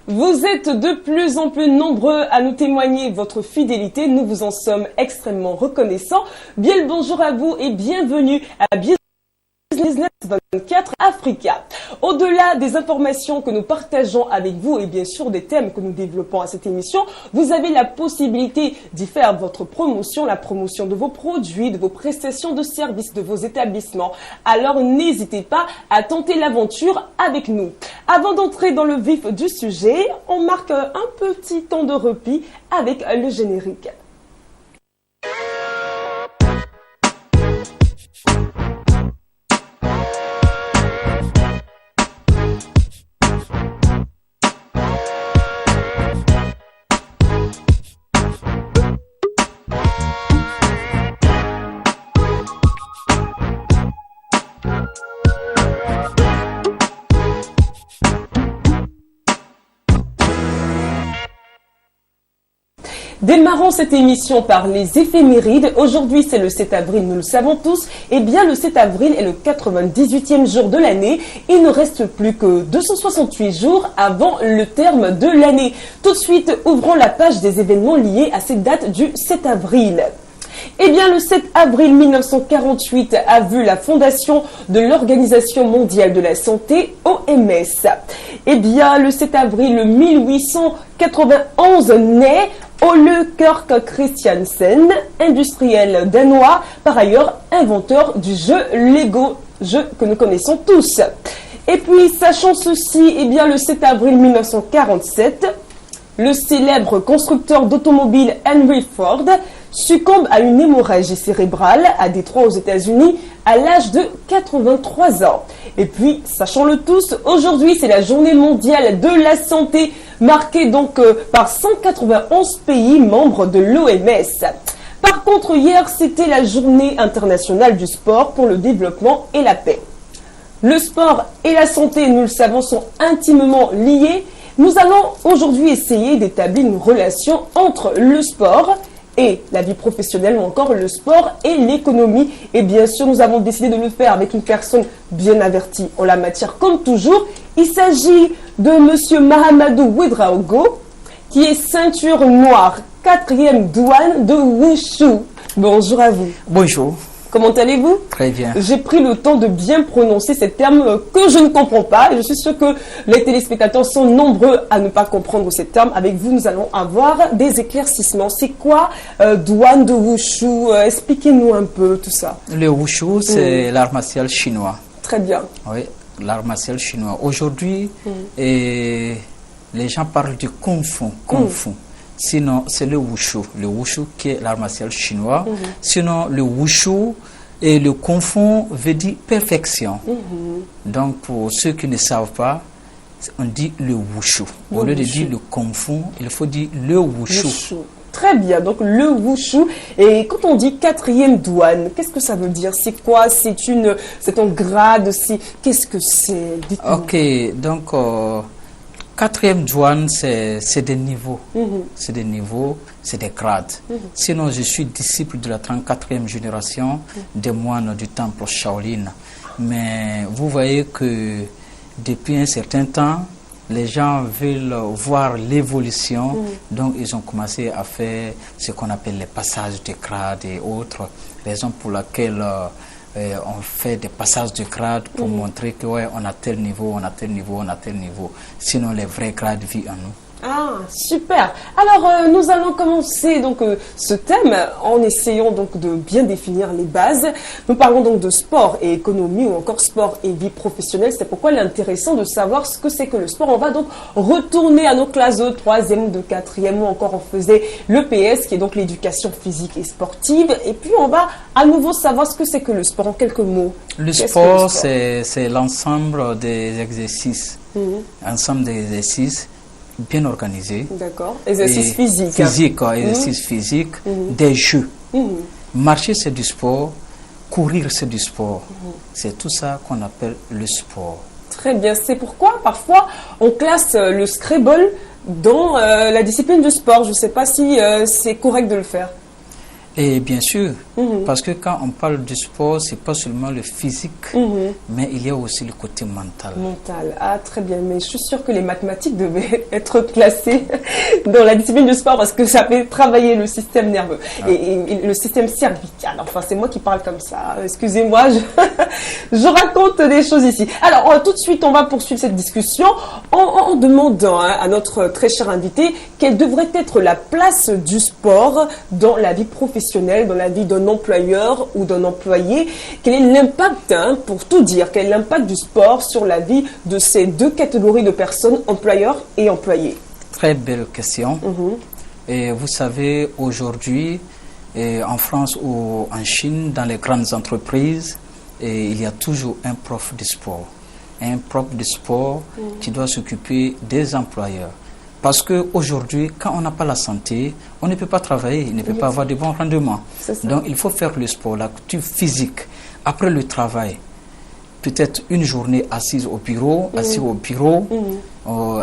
Vous êtes de plus en plus nombreux à nous témoigner votre fidélité. Nous vous en sommes extrêmement reconnaissants. Bien le bonjour à vous et bienvenue à Business 24 Africa. Au-delà des informations que nous partageons avec vous et bien sûr des thèmes que nous développons à cette émission, vous avez la possibilité d'y faire votre promotion, la promotion de vos produits, de vos prestations de services, de vos établissements. Alors n'hésitez pas à tenter l'aventure avec nous. Avant d'entrer dans le vif du sujet, on marque un petit temps de repos avec le générique. Démarrons cette émission par les éphémérides. Aujourd'hui, c'est le 7 avril, nous le savons tous. Eh bien, le 7 avril est le 98e jour de l'année. Il ne reste plus que 268 jours avant le terme de l'année. Tout de suite, ouvrons la page des événements liés à cette date du 7 avril. Eh bien, le 7 avril 1948 a vu la fondation de l'Organisation mondiale de la santé, OMS. Eh bien, le 7 avril 1891 naît Ole Kirk Christiansen, industriel danois, par ailleurs inventeur du jeu Lego, jeu que nous connaissons tous. Et puis, sachant ceci, eh bien, le 7 avril 1947, le célèbre constructeur d'automobiles Henry Ford succombe à une hémorragie cérébrale à Détroit aux États-Unis à l'âge de 83 ans. Et puis, sachons-le tous, aujourd'hui c'est la journée mondiale de la santé, marquée donc par 191 pays membres de l'OMS. Par contre, hier c'était la journée internationale du sport pour le développement et la paix. Le sport et la santé, nous le savons, sont intimement liés. Nous allons aujourd'hui essayer d'établir une relation entre le sport et la vie professionnelle ou encore le sport et l'économie. Et bien sûr, nous avons décidé de le faire avec une personne bien avertie en la matière comme toujours. Il s'agit de monsieur Mahamadou Ouedraogo, qui est ceinture noire, 4e douane de Wushu. Bonjour à vous. Bonjour. Comment allez-vous? Très bien. J'ai pris le temps de bien prononcer ces termes que je ne comprends pas. Et je suis sûre que les téléspectateurs sont nombreux à ne pas comprendre ces termes. Avec vous, nous allons avoir des éclaircissements. C'est quoi douane de Wushu? Expliquez-nous un peu tout ça. Le Wushu, c'est l'art martial chinois. Très bien. Oui, l'art martial chinois. Aujourd'hui, les gens parlent du Kung Fu. Kung Fu. Sinon, c'est le Wushu qui est l'art martial chinois. Sinon, le Wushu et le Kung Fu veut dire perfection. Donc, pour ceux qui ne savent pas, on dit le Wushu. Au lieu de dire le Kung Fu, il faut dire le Wushu. Très bien, donc le Wushu. Et quand on dit 4e douane, qu'est-ce que ça veut dire? C'est quoi? C'est un grade? Qu'est-ce que c'est? Ok, donc 4e douane, c'est des niveaux. C'est des niveaux, c'est des grades. Sinon, je suis disciple de la 34e génération des moines du temple Shaolin. Mais vous voyez que depuis un certain temps, les gens veulent voir l'évolution. Donc, ils ont commencé à faire ce qu'on appelle les passages de grades et autres. Raison pour laquelle on fait des passages de grades pour montrer que ouais, on a tel niveau, on a tel niveau, on a tel niveau. Sinon, les vrais grades vivent en nous. Ah, super. Alors, nous allons commencer donc ce thème en essayant donc de bien définir les bases. Nous parlons donc de sport et économie ou encore sport et vie professionnelle. C'est pourquoi il est intéressant de savoir ce que c'est que le sport. On va donc retourner à nos classes de 3e, de 4e ou encore on faisait l'EPS qui est donc l'éducation physique et sportive. Et puis, on va à nouveau savoir ce que c'est que le sport en quelques mots. Le sport, c'est l'ensemble des exercices. Ensemble des exercices bien organisé. D'accord. Exercice physique. Physique, exercice physique, des jeux. Marcher, c'est du sport. Courir, c'est du sport. C'est tout ça qu'on appelle le sport. Très bien. C'est pourquoi, parfois, on classe le Scrabble dans la discipline du sport. Je ne sais pas si c'est correct de le faire. Et bien sûr, parce que quand on parle du sport, c'est pas seulement le physique, mais il y a aussi le côté mental. Mental, ah très bien, mais je suis sûre que les mathématiques devaient être classées dans la discipline du sport parce que ça fait travailler le système nerveux et le système cervical. Enfin, c'est moi qui parle comme ça, excusez-moi, je raconte des choses ici. Alors, tout de suite, on va poursuivre cette discussion en demandant à notre très cher invité quelle devrait être la place du sport dans la vie professionnelle, dans la vie d'un employeur ou d'un employé. Quel est l'impact, pour tout dire, quel est l'impact du sport sur la vie de ces deux catégories de personnes, employeurs et employés? Très belle question. Et vous savez, aujourd'hui, en France ou en Chine, dans les grandes entreprises, il y a toujours un prof de sport. Un prof de sport qui doit s'occuper des employeurs. Parce qu'aujourd'hui, quand on n'a pas la santé, on ne peut pas travailler, on ne peut pas avoir de bons rendements. Donc, il faut faire le sport, l'activité physique. Après le travail, peut-être une journée assise au bureau,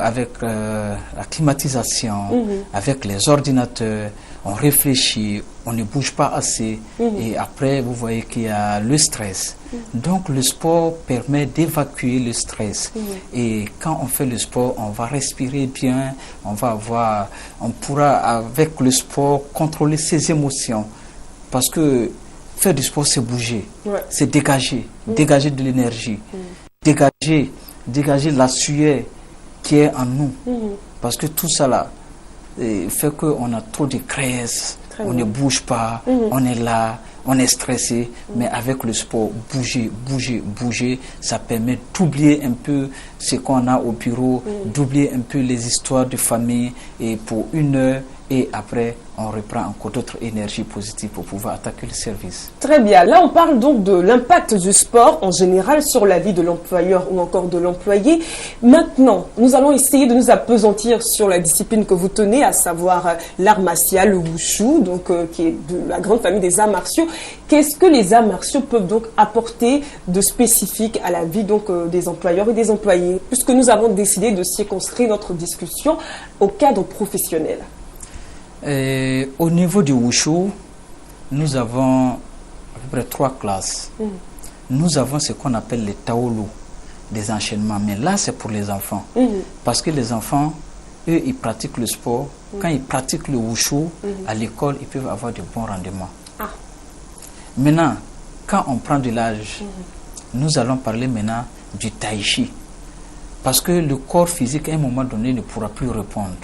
avec la climatisation, avec les ordinateurs, on réfléchit, on ne bouge pas assez. Et après, vous voyez qu'il y a le stress. Donc, le sport permet d'évacuer le stress. Et quand on fait le sport, on va respirer bien, on pourra, avec le sport, contrôler ses émotions. Parce que faire du sport, c'est bouger, c'est dégager, dégager de l'énergie, dégager la sueur qui est en nous. Parce que tout ça là fait qu'on a trop de graisse, on ne bouge pas, on est là, on est stressé, mais avec le sport, bouger, ça permet d'oublier un peu ce qu'on a au bureau, d'oublier un peu les histoires de famille, et pour une heure, et après, on reprend encore d'autres énergies positives pour pouvoir attaquer le service. Très bien. Là, on parle donc de l'impact du sport en général sur la vie de l'employeur ou encore de l'employé. Maintenant, nous allons essayer de nous appesantir sur la discipline que vous tenez, à savoir l'art martial, le wushu, donc qui est de la grande famille des arts martiaux. Qu'est-ce que les arts martiaux peuvent donc apporter de spécifique à la vie donc des employeurs et des employés, puisque nous avons décidé de circonscrire notre discussion au cadre professionnel? Au niveau du wushu, nous avons à peu près 3 classes. Nous avons ce qu'on appelle les taolu, des enchaînements. Mais là, c'est pour les enfants. Parce que les enfants, eux, ils pratiquent le sport. Quand ils pratiquent le wushu, à l'école, ils peuvent avoir de bons rendements. Maintenant, quand on prend de l'âge, nous allons parler maintenant du tai chi. Parce que le corps physique, à un moment donné, ne pourra plus répondre.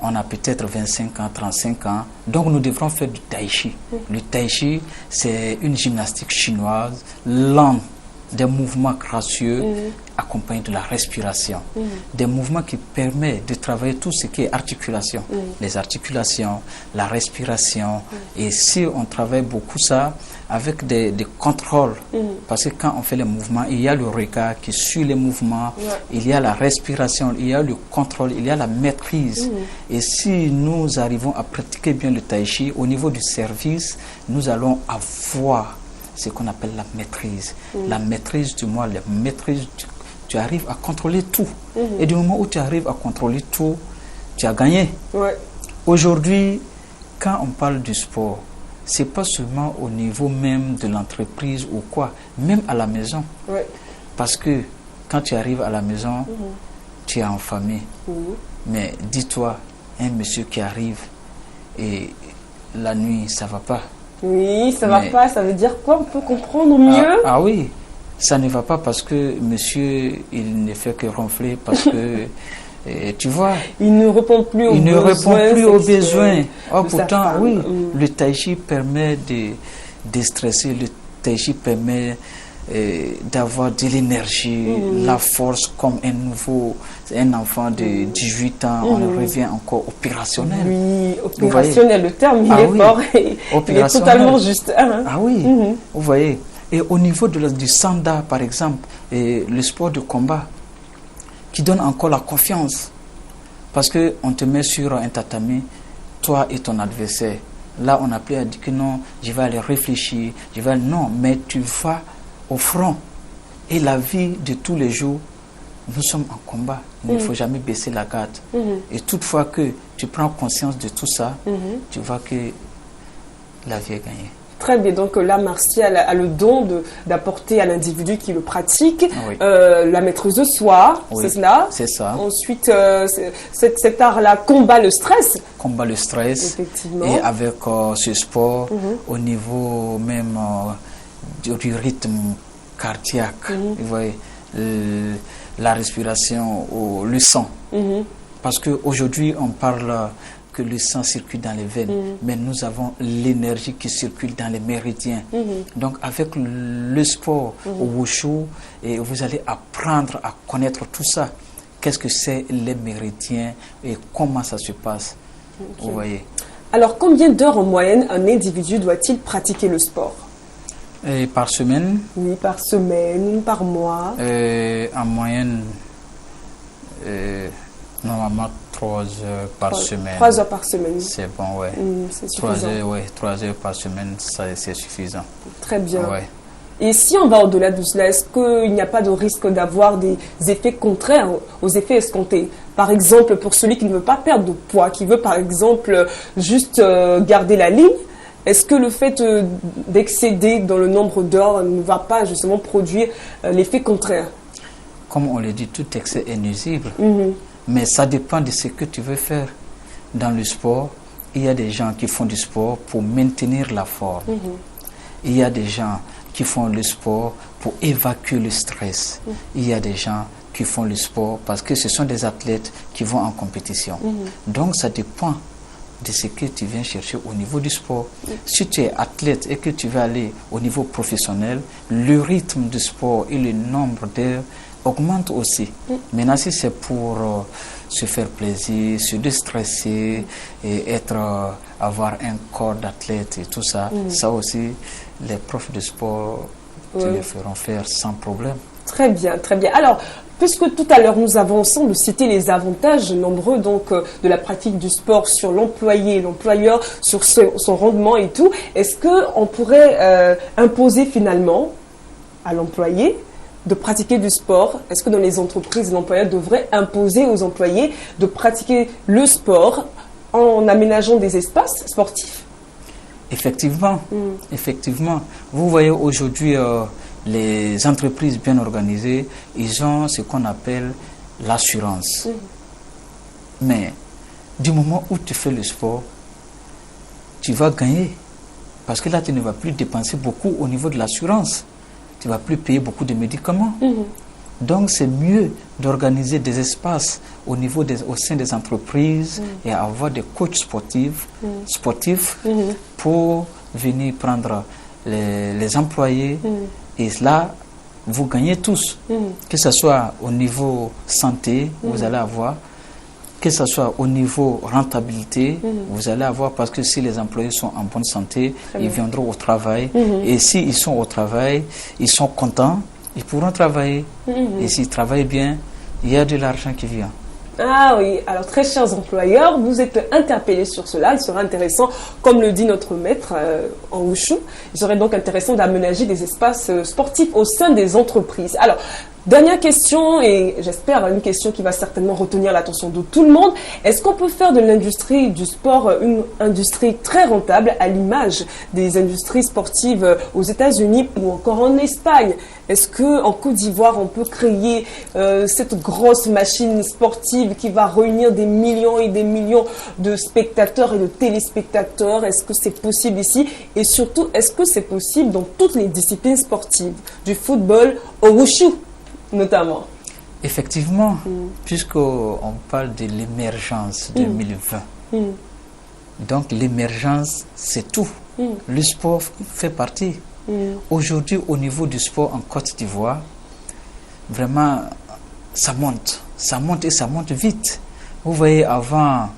On a peut-être 25 ans, 35 ans, donc nous devrons faire du tai chi. Le tai chi, c'est une gymnastique chinoise lente, des mouvements gracieux accompagnés de la respiration. Des mouvements qui permettent de travailler tout ce qui est articulation. Les articulations, la respiration. Et si on travaille beaucoup ça, avec des contrôles, parce que quand on fait les mouvements, il y a le regard qui suit les mouvements, il y a la respiration, il y a le contrôle, il y a la maîtrise. Et si nous arrivons à pratiquer bien le tai chi, au niveau du service, nous allons avoir ce qu'on appelle la maîtrise. La maîtrise du moi, la maîtrise tu arrives à contrôler tout. Et du moment où tu arrives à contrôler tout, tu as gagné. Aujourd'hui, quand on parle du sport, c'est pas seulement au niveau même de l'entreprise ou quoi, même à la maison. Parce que quand tu arrives à la maison, tu es en famille. Mais dis-toi, un monsieur qui arrive et la nuit, ça va pas. Oui, ça va pas, ça veut dire quoi? On peut comprendre mieux? Ah oui, ça ne va pas parce que monsieur, il ne fait que ronfler parce que, tu vois... Il ne répond plus aux besoins. Il ne répond plus aux besoins. Oh, pourtant, oui, le tai chi permet de déstresser, le tai chi permet d'avoir de l'énergie, la force comme un enfant de 18 ans, on revient encore opérationnel. Oui, opérationnel, le terme il est fort, il est totalement juste. Ah oui, vous voyez. Et au niveau du sanda, par exemple, le sport de combat, qui donne encore la confiance. Parce qu'on te met sur un tatami, toi et ton adversaire. Là, on n'a plus à dire que non, je vais aller réfléchir, non, mais tu vas au front. Et la vie de tous les jours, nous sommes en combat. Il ne faut jamais baisser la garde. Et toutefois que tu prends conscience de tout ça, tu vois que la vie est gagnée. Très bien, donc l'art martial a le don d'apporter à l'individu qui le pratique Oui. la maîtrise de soi, Oui, c'est cela. c'est ça. Ensuite, cet art-là combat le stress. Combat le stress. Effectivement. Et avec ce sport, au niveau même du rythme cardiaque, vous voyez, la respiration, le sang. Parce qu'aujourd'hui, on parle que le sang circule dans les veines, mais nous avons l'énergie qui circule dans les méridiens. Donc avec le sport au wushu, et vous allez apprendre à connaître tout ça. Qu'est-ce que c'est les méridiens et comment ça se passe, vous voyez. Alors combien d'heures en moyenne un individu doit-il pratiquer le sport? Et par semaine? Oui, par semaine, par mois. En moyenne, normalement 3 heures par semaine. 3 heures par semaine. C'est bon, ouais. C'est suffisant. 3 heures par semaine, c'est suffisant. Très bien. Ouais. Et si on va au-delà de cela, est-ce qu'il n'y a pas de risque d'avoir des effets contraires aux effets escomptés? Par exemple, pour celui qui ne veut pas perdre de poids, qui veut par exemple juste garder la ligne, est-ce que le fait d'excéder dans le nombre d'heures ne va pas justement produire l'effet contraire? Comme on le dit, tout excès est nuisible. Mais ça dépend de ce que tu veux faire. Dans le sport, il y a des gens qui font du sport pour maintenir la forme. Il y a des gens qui font le sport pour évacuer le stress. Il y a des gens qui font le sport parce que ce sont des athlètes qui vont en compétition. Donc ça dépend de ce que tu viens chercher au niveau du sport. Si tu es athlète et que tu veux aller au niveau professionnel, le rythme du sport et le nombre d'heures augmente aussi. Maintenant, si c'est pour se faire plaisir, se déstresser et avoir un corps d'athlète et tout ça, ça aussi, les profs de sport te le feront faire sans problème. Très bien, très bien. Alors, puisque tout à l'heure nous avons ensemble cité les avantages nombreux donc de la pratique du sport sur l'employé, l'employeur, sur son rendement et tout, est-ce qu'on pourrait imposer finalement à l'employé de pratiquer du sport? Est-ce que dans les entreprises, l'employeur devrait imposer aux employés de pratiquer le sport en aménageant des espaces sportifs? Effectivement, effectivement. Vous voyez aujourd'hui, les entreprises bien organisées, ils ont ce qu'on appelle l'assurance. Mais du moment où tu fais le sport, tu vas gagner. Parce que là, tu ne vas plus dépenser beaucoup au niveau de l'assurance. Tu ne vas plus payer beaucoup de médicaments. Donc, c'est mieux d'organiser des espaces au sein des entreprises et avoir des coachs sportifs pour venir prendre les employés. Et là, vous gagnez tous. Que ce soit au niveau santé, vous allez avoir. Que ce soit au niveau rentabilité, vous allez avoir, parce que si les employés sont en bonne santé, ils viendront au travail. Et s'ils sont au travail, ils sont contents, ils pourront travailler. Et s'ils travaillent bien, il y a de l'argent qui vient. Ah oui, alors très chers employeurs, vous êtes interpellés sur cela. Il serait intéressant, comme le dit notre maître en wushu, il serait donc intéressant d'aménager des espaces sportifs au sein des entreprises. Alors, dernière question, et j'espère une question qui va certainement retenir l'attention de tout le monde. Est-ce qu'on peut faire de l'industrie du sport une industrie très rentable à l'image des industries sportives aux États-Unis ou encore en Espagne? Est-ce qu'en Côte d'Ivoire, on peut créer cette grosse machine sportive qui va réunir des millions et des millions de spectateurs et de téléspectateurs? Est-ce que c'est possible ici? Et surtout, est-ce que c'est possible dans toutes les disciplines sportives, du football au wushu notamment? Effectivement, puisqu'on parle de l'émergence 2020. Donc l'émergence, c'est tout. Le sport fait partie. Aujourd'hui, au niveau du sport en Côte d'Ivoire, vraiment, ça monte et ça monte vite. Vous voyez, avant,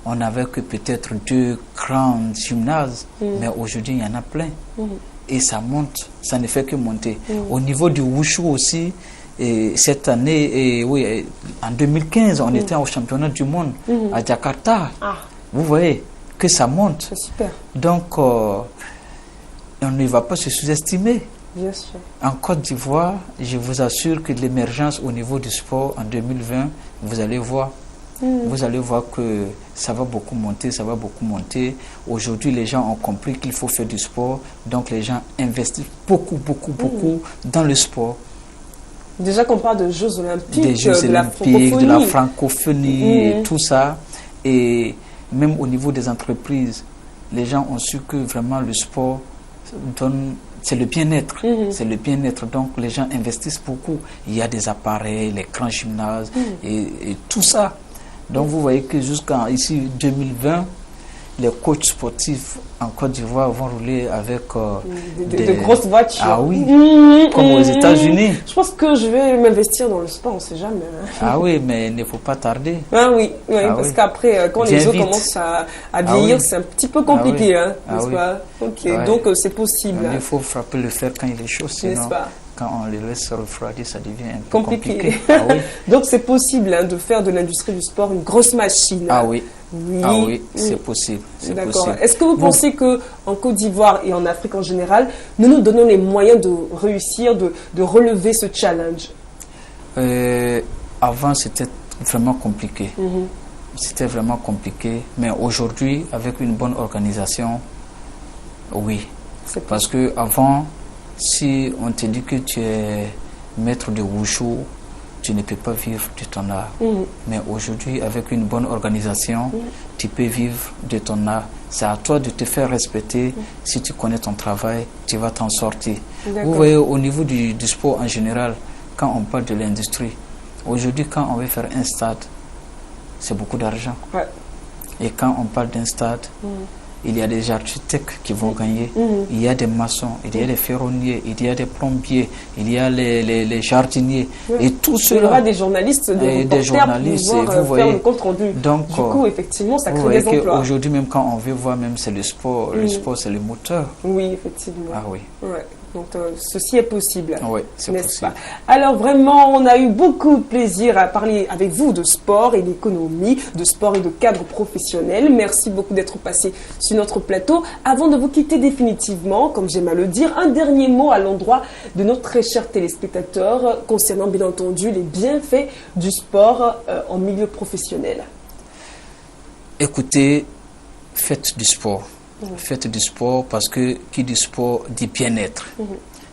on n'avait que peut-être 2 grands gymnases, mais aujourd'hui, il y en a plein. Et ça monte, ça ne fait que monter. Au niveau du wushu aussi, et cette année, oui, en 2015, on était au championnat du monde à Jakarta. Vous voyez que ça monte. C'est super. Donc, on ne va pas se sous-estimer. Bien sûr. En Côte d'Ivoire, je vous assure que l'émergence au niveau du sport en 2020, vous allez voir. Vous allez voir que ça va beaucoup monter, ça va beaucoup monter. Aujourd'hui, les gens ont compris qu'il faut faire du sport. Donc, les gens investissent beaucoup dans le sport. Déjà qu'on parle de Jeux Olympiques, des Jeux Olympiques, de la francophonie et tout ça. Et même au niveau des entreprises, les gens ont su que vraiment le sport donne... C'est le bien-être, c'est le bien-être. Donc les gens investissent beaucoup. Il y a des appareils, les grands gymnases et tout ça. Donc vous voyez que jusqu'en ici 2020, les coachs sportifs en Côte d'Ivoire vont rouler avec de grosses voitures. Ah oui, comme aux États-Unis. Je pense que je vais m'investir dans le sport, on ne sait jamais. Ah oui, mais il ne faut pas tarder. Ah oui, parce qu'après, quand les autres commencent à vieillir, c'est un petit peu compliqué, n'est-ce pas? Ok, donc c'est possible. Il faut frapper le fer quand il est chaud, sinon quand on le laisse refroidir, ça devient un peu compliqué. Donc c'est possible de faire de l'industrie du sport une grosse machine. Ah oui. C'est possible. D'accord. Est-ce que vous pensez qu'en Côte d'Ivoire et en Afrique en général, nous nous donnons les moyens de réussir, de relever ce challenge? Avant, c'était vraiment compliqué. C'était vraiment compliqué. Mais aujourd'hui, avec une bonne organisation, oui. Parce qu'avant, si on te dit que tu es maître de wushu, tu ne peux pas vivre de ton art. Mais aujourd'hui, avec une bonne organisation, tu peux vivre de ton art. C'est à toi de te faire respecter. Si tu connais ton travail, tu vas t'en sortir. Vous voyez, au niveau du sport en général, quand on parle de l'industrie, aujourd'hui, quand on veut faire un stade, c'est beaucoup d'argent. Et quand on parle d'un stade, il y a des architectes qui vont gagner, il y a des maçons, il y a des ferronniers, il y a des plombiers, il y a les jardiniers, et tout cela. Il y aura des journalistes, des journalistes, pour faire le compte rendu. Donc, du coup, effectivement, ça crée des emplois. Aujourd'hui, même quand on veut voir, même c'est le sport c'est le moteur. Oui, effectivement. Ah oui. Donc, ceci est possible. Oui, c'est possible. Alors, vraiment, on a eu beaucoup de plaisir à parler avec vous de sport et d'économie, de sport et de cadre professionnel. Merci beaucoup d'être passé sur notre plateau. Avant de vous quitter définitivement, comme j'aime à le dire, un dernier mot à l'endroit de nos très chers téléspectateurs concernant, bien entendu, les bienfaits du sport en milieu professionnel. Écoutez, faites du sport. Faites du sport parce que qui dit sport dit bien-être.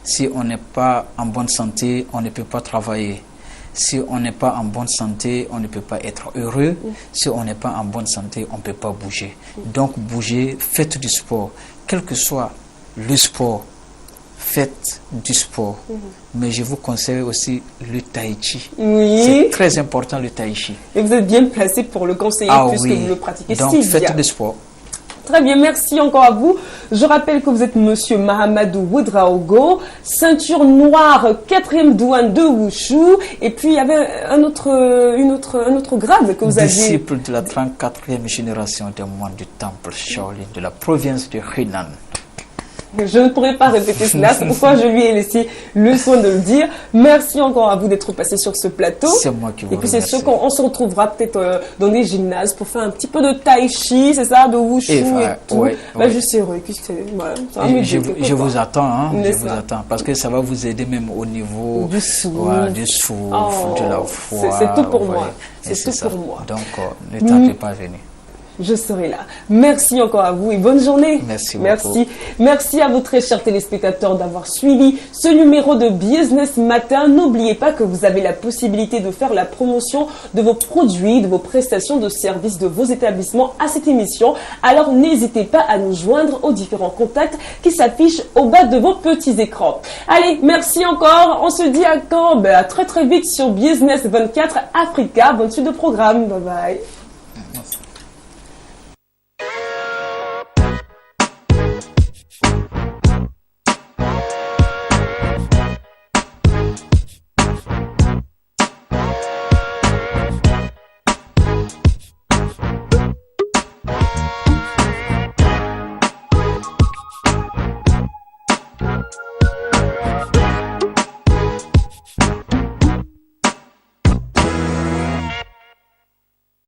Si on n'est pas en bonne santé, on ne peut pas travailler. Si on n'est pas en bonne santé, on ne peut pas être heureux. Si on n'est pas en bonne santé, on ne peut pas bouger. Donc bougez, faites du sport. Quel que soit le sport, faites du sport. Mais je vous conseille aussi le tai chi. C'est très important, le tai chi. Et vous êtes bien placé pour le conseiller puisque vous le pratiquez donc, si bien. faites du sport. Très bien, merci encore à vous. Je rappelle que vous êtes Monsieur Mahamadou Ouedraogo, ceinture noire, 4e douane de Wushu. Et puis, il y avait un autre grade que vous aviez. Disciple de la 34e génération des moines du temple Shaolin de la province de Hunan. Je ne pourrais pas répéter cela, c'est pourquoi je lui ai laissé le soin de le dire. Merci encore à vous d'être passé sur ce plateau. C'est moi qui vous remercie. Et puis c'est sûr qu'on se retrouvera peut-être dans des gymnases pour faire un petit peu de tai chi, c'est ça, de wushu et tout. Je serai, je vous attends, je vous attends, parce que ça va vous aider même au niveau du souffle, de la foi. C'est tout pour moi. C'est tout pour moi. Donc ne tardez pas à venir. Je serai là. Merci encore à vous et bonne journée. Merci beaucoup. Merci à vous très chers téléspectateurs d'avoir suivi ce numéro de Business Matin. N'oubliez pas que vous avez la possibilité de faire la promotion de vos produits, de vos prestations de services, de vos établissements à cette émission. Alors n'hésitez pas à nous joindre aux différents contacts qui s'affichent au bas de vos petits écrans. Allez, merci encore. On se dit à quand? À très très vite sur Business 24 Africa. Bonne suite de programme. Bye bye.